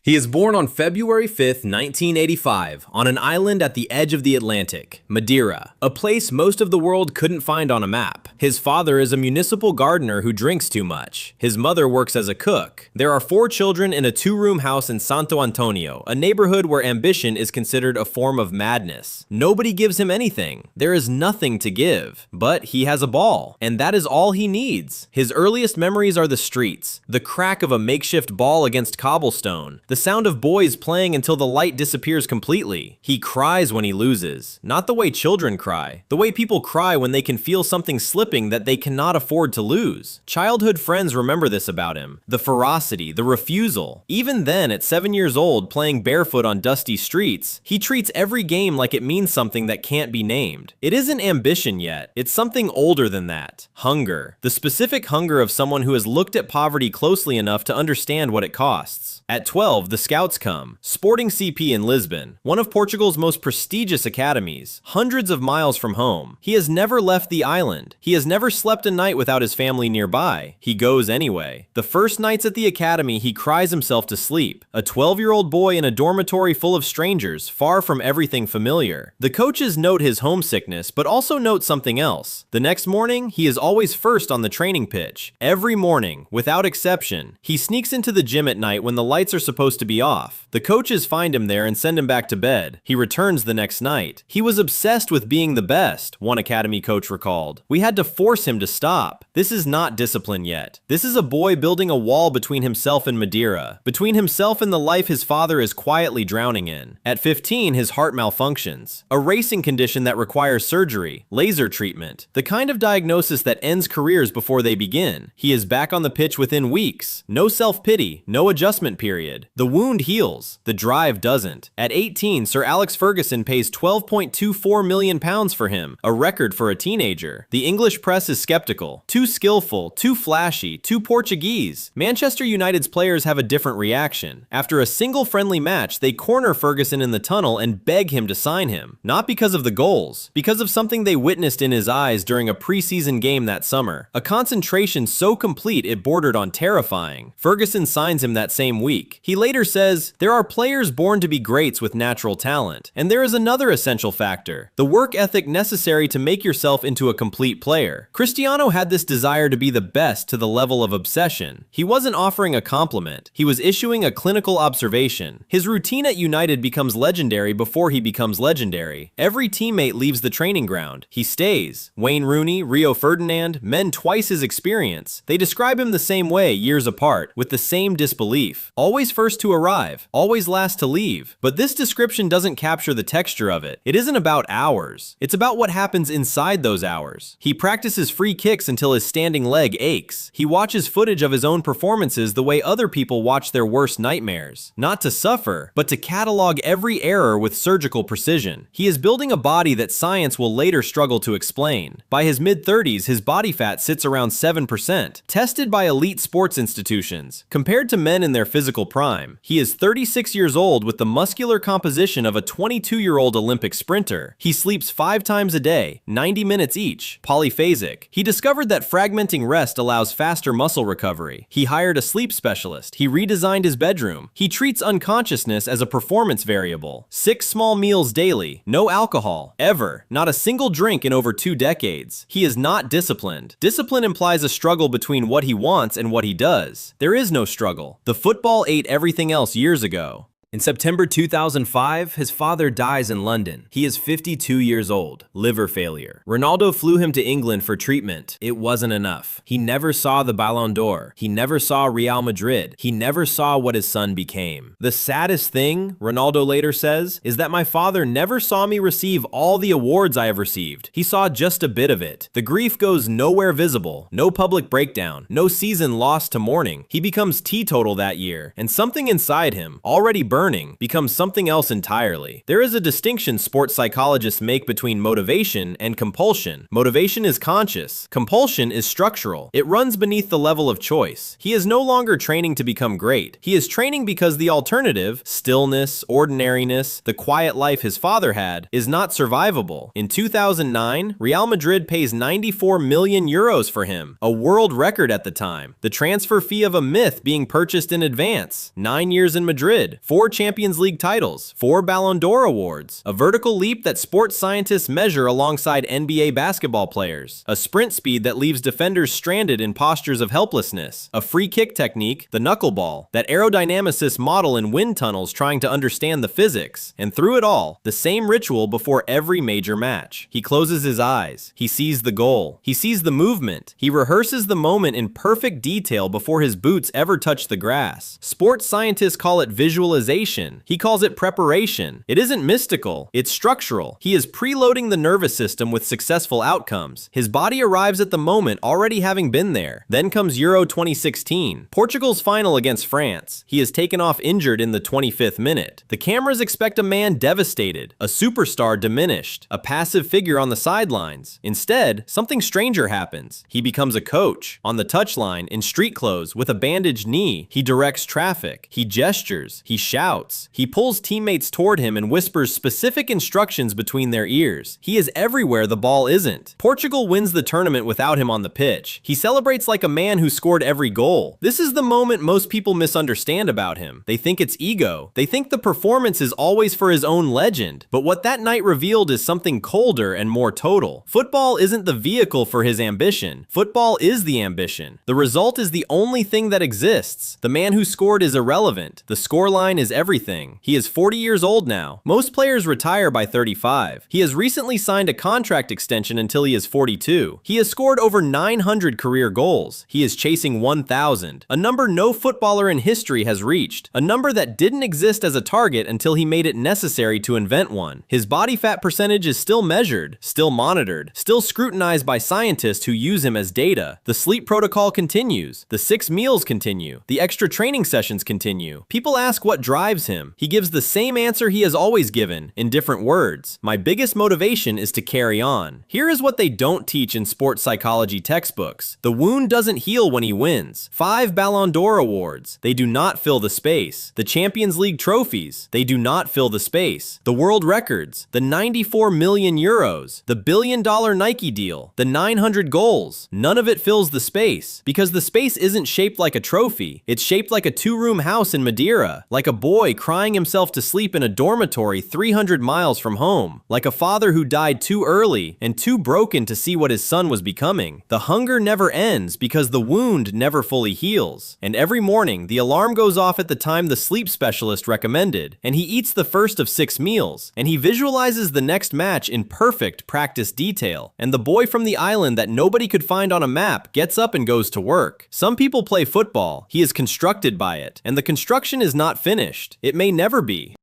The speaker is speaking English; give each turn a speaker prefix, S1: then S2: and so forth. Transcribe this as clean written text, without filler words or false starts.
S1: He is born on February 5th, 1985, on an island at the edge of the Atlantic, Madeira, a place most of the world couldn't find on a map. His father is a municipal gardener who drinks too much. His mother works as a cook. There are 4 children in a 2-room house in Santo Antonio, a neighborhood where ambition is considered a form of madness. Nobody gives him anything. There is nothing to give. But he has a ball, and that is all he needs. His earliest memories are the streets, the crack of a makeshift ball against cobblestone, the sound of boys playing until the light disappears completely. He cries when he loses, not the way children cry, the way people cry when they can feel something slipping that they cannot afford to lose. Childhood friends remember this about him, the ferocity, the refusal. Even then, at 7 years old, playing barefoot on dusty streets, he treats every game like it means something that can't be named. It isn't ambition yet, it's something older than that. Hunger. The specific hunger of someone who has looked at poverty closely enough to understand what it costs. At 12, the Scouts come. Sporting CP in Lisbon, one of Portugal's most prestigious academies, hundreds of miles from home. He has never left the island. He has never slept a night without his family nearby. He goes anyway. The first nights at the academy, he cries himself to sleep. A 12-year-old boy in a dormitory full of strangers, far from everything familiar. The coaches note his homesickness, but also note something else. The next morning, he is always first on the training pitch. Every morning, without exception. He sneaks into the gym at night when the lights are supposed to be off. The coaches find him there and send him back to bed. He returns the next night. He was obsessed with being the best, one academy coach recalled. We had to force him to stop. This is not discipline yet. This is a boy building a wall between himself and Madeira, between himself and the life his father is quietly drowning in. At 15, his heart malfunctions, a racing condition that requires surgery, laser treatment, the kind of diagnosis that ends careers before they begin. He is back on the pitch within weeks. No self-pity, no adjustment period. The wound heals. The drive doesn't. At 18, Sir Alex Ferguson pays £12.24 million for him, a record for a teenager. The English press is skeptical. Too skillful, too flashy, too Portuguese. Manchester United's players have a different reaction. After a single friendly match, they corner Ferguson in the tunnel and beg him to sign him. Not because of the goals, because of something they witnessed in his eyes during a preseason game that summer. A concentration so complete it bordered on terrifying. Ferguson signs him that same week. He later says, "There are players born to be greats with natural talent. And there is another essential factor, the work ethic necessary to make yourself into a complete player." Cristiano had this desire to be the best to the level of obsession. He wasn't offering a compliment. He was issuing a clinical observation. His routine at United becomes legendary before he becomes legendary. Every teammate leaves the training ground. He stays. Wayne Rooney, Rio Ferdinand, men twice his experience. They describe him the same way years apart, with the same disbelief. Always first to arrive, always last to leave. But this description doesn't capture the texture of it. It isn't about hours. It's about what happens inside those hours. He practices free kicks until his standing leg aches. He watches footage of his own performances the way other people watch their worst nightmares. Not to suffer, but to catalog every error with surgical precision. He is building a body that science will later struggle to explain. By his mid-30s, his body fat sits around 7%, tested by elite sports institutions. Compared to men in their physical prime, he is 36 years old with the muscular composition of a 22-year-old Olympic sprinter. He sleeps 5 times a day, 90 minutes each, polyphasic. He discovered that fragmenting rest allows faster muscle recovery. He hired a sleep specialist. He redesigned his bedroom. He treats unconsciousness as a performance variable. 6 small meals daily, no alcohol, ever, not a single drink in over 2 decades. He is not disciplined. Discipline implies a struggle between what he wants and what he does. There is no struggle. The football ate everything else years ago. In September 2005, his father dies in London. He is 52 years old, liver failure. Ronaldo flew him to England for treatment. It wasn't enough. He never saw the Ballon d'Or. He never saw Real Madrid. He never saw what his son became. The saddest thing, Ronaldo later says, is that my father never saw me receive all the awards I have received. He saw just a bit of it. The grief goes nowhere visible, no public breakdown, no season lost to mourning. He becomes teetotal that year, and something inside him, already burned burning, becomes something else entirely. There is a distinction sports psychologists make between motivation and compulsion. Motivation is conscious. Compulsion is structural. It runs beneath the level of choice. He is no longer training to become great. He is training because the alternative, stillness, ordinariness, the quiet life his father had, is not survivable. In 2009, Real Madrid pays 94 million euros for him, a world record at the time. The transfer fee of a myth being purchased in advance. 9 years in Madrid, 4 Champions League titles, 4 Ballon d'Or awards, a vertical leap that sports scientists measure alongside NBA basketball players, a sprint speed that leaves defenders stranded in postures of helplessness, a free kick technique, the knuckleball, that aerodynamicists model in wind tunnels trying to understand the physics, and through it all, the same ritual before every major match. He closes his eyes. He sees the goal. He sees the movement. He rehearses the moment in perfect detail before his boots ever touch the grass. Sports scientists call it visualization. He calls it preparation. It isn't mystical. It's structural. He is preloading the nervous system with successful outcomes. His body arrives at the moment already having been there. Then comes Euro 2016, Portugal's final against France. He is taken off injured in the 25th minute. The cameras expect a man devastated, a superstar diminished, a passive figure on the sidelines. Instead, something stranger happens. He becomes a coach. On the touchline, in street clothes, with a bandaged knee, he directs traffic. He gestures. He shouts. He pulls teammates toward him and whispers specific instructions between their ears. He is everywhere the ball isn't. Portugal wins the tournament without him on the pitch. He celebrates like a man who scored every goal. This is the moment most people misunderstand about him. They think it's ego. They think the performance is always for his own legend. But what that night revealed is something colder and more total. Football isn't the vehicle for his ambition. Football is the ambition. The result is the only thing that exists. The man who scored is irrelevant. The scoreline is everything. He is 40 years old now. Most players retire by 35. He has recently signed a contract extension until he is 42. He has scored over 900 career goals. He is chasing 1,000, a number no footballer in history has reached, a number that didn't exist as a target until he made it necessary to invent one. His body fat percentage is still measured, still monitored, still scrutinized by scientists who use him as data. The sleep protocol continues. The 6 meals continue. The extra training sessions continue. People ask what drives him. He gives the same answer he has always given, in different words. My biggest motivation is to carry on. Here is what they don't teach in sports psychology textbooks. The wound doesn't heal when he wins. 5 Ballon d'Or awards. They do not fill the space. The Champions League trophies. They do not fill the space. The world records. The 94 million euros. The billion-dollar Nike deal. The 900 goals. None of it fills the space. Because the space isn't shaped like a trophy. It's shaped like a 2-room house in Madeira. Like a boy crying himself to sleep in a dormitory 300 miles from home. Like a father who died too early and too broken to see what his son was becoming. The hunger never ends because the wound never fully heals. And every morning, the alarm goes off at the time the sleep specialist recommended, and he eats the first of 6 meals, and he visualizes the next match in perfect practice detail. And the boy from the island that nobody could find on a map gets up and goes to work. Some people play football. He is constructed by it, and the construction is not finished. It may never be.